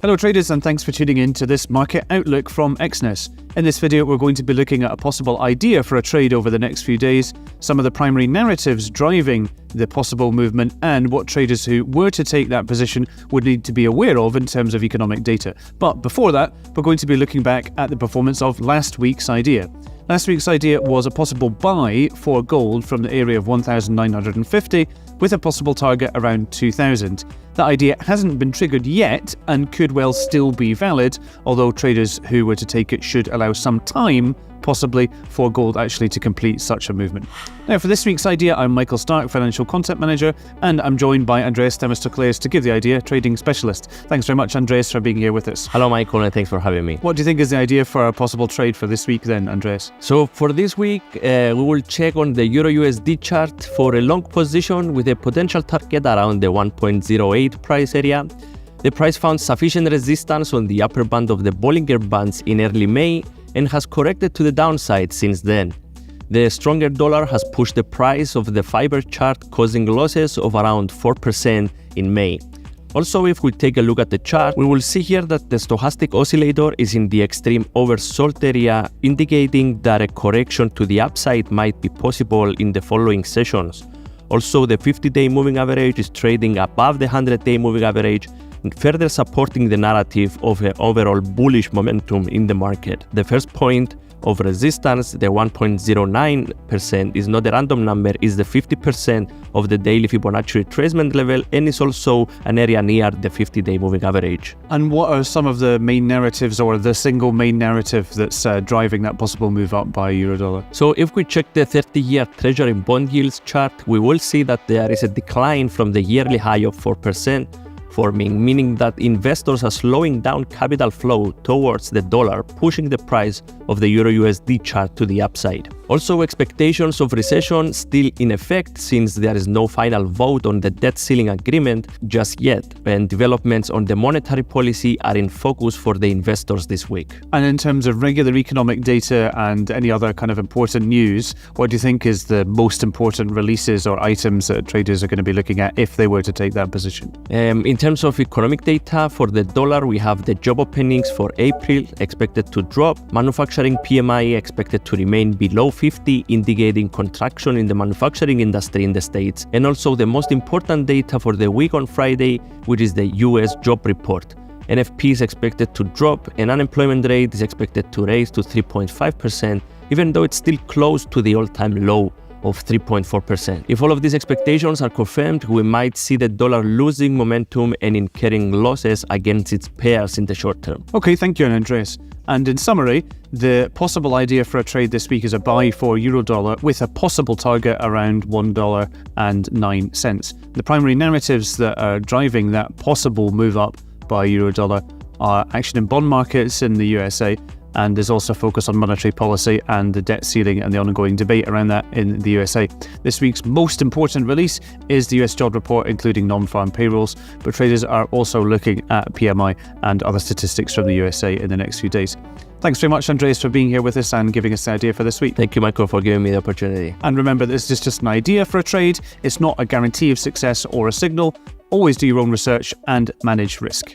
Hello traders, and thanks for tuning in to this market outlook from Exness. In this video, we're going to be looking at a possible idea for a trade over the next few days, some of the primary narratives driving the possible movement, and what traders who were to take that position would need to be aware of in terms of economic data. But before that, we're going to be looking back at the performance of last week's idea. Last week's idea was a possible buy for gold from the area of 1,950 with a possible target around 2,000. That idea hasn't been triggered yet and could well still be valid, although traders who were to take it should allow some time, possibly, for gold actually to complete such a movement. Now, for this week's idea, I'm Michael Stark, Financial Content Manager, and I'm joined by Andreas Themistocleus to give the idea, Trading Specialist. Thanks very much, Andreas, for being here with us. Hello, Michael, and thanks for having me. What do you think is the idea for a possible trade for this week then, Andreas? So for this week, we will check on the Euro-USD chart for a long position with a potential target around the 1.08 price area. The price found sufficient resistance on the upper band of the Bollinger Bands in early May and has corrected to the downside since then. The stronger dollar has pushed the price of the fiber chart, causing losses of around 4% in May. Also, if we take a look at the chart, we will see here that the stochastic oscillator is in the extreme oversold area, indicating that a correction to the upside might be possible in the following sessions. Also, the 50-day moving average is trading above the 100-day moving average, further supporting the narrative of an overall bullish momentum in the market. The first point of resistance, the 1.09%, is not a random number, is the 50% of the daily Fibonacci retracement level, and is also an area near the 50-day moving average. And what are some of the main narratives, or the single main narrative that's driving that possible move up by Euro-Dollar? So if we check the 30-year Treasury bond yields chart, we will see that there is a decline from the yearly high of 4%, meaning that investors are slowing down capital flow towards the dollar, pushing the price of the Euro-USD chart to the upside. Also, expectations of recession still in effect since there is no final vote on the debt ceiling agreement just yet, and developments on the monetary policy are in focus for the investors this week. And in terms of regular economic data and any other kind of important news, what do you think is the most important releases or items that traders are going to be looking at if they were to take that position? In terms of economic data for the dollar, we have the job openings for April expected to drop, manufacturing PMI expected to remain below 50, indicating contraction in the manufacturing industry in the States, and also the most important data for the week on Friday, which is the US job report. NFP is expected to drop, and unemployment rate is expected to rise to 3.5%, even though it's still close to the all-time low of 3.4%. If all of these expectations are confirmed, we might see the dollar losing momentum and incurring losses against its pairs in the short term. Okay, thank you, Andreas. And in summary, the possible idea for a trade this week is a buy for Euro-Dollar with a possible target around $1.09. The primary narratives that are driving that possible move up by Euro-Dollar are action in bond markets in the USA, and there's also focus on monetary policy and the debt ceiling and the ongoing debate around that in the USA. This week's most important release is the US job report, including non-farm payrolls, but traders are also looking at PMI and other statistics from the USA in the next few days. Thanks very much, Andreas, for being here with us and giving us the idea for this week. Thank you, Michael, for giving me the opportunity. And remember, this is just an idea for a trade. It's not a guarantee of success or a signal. Always do your own research and manage risk.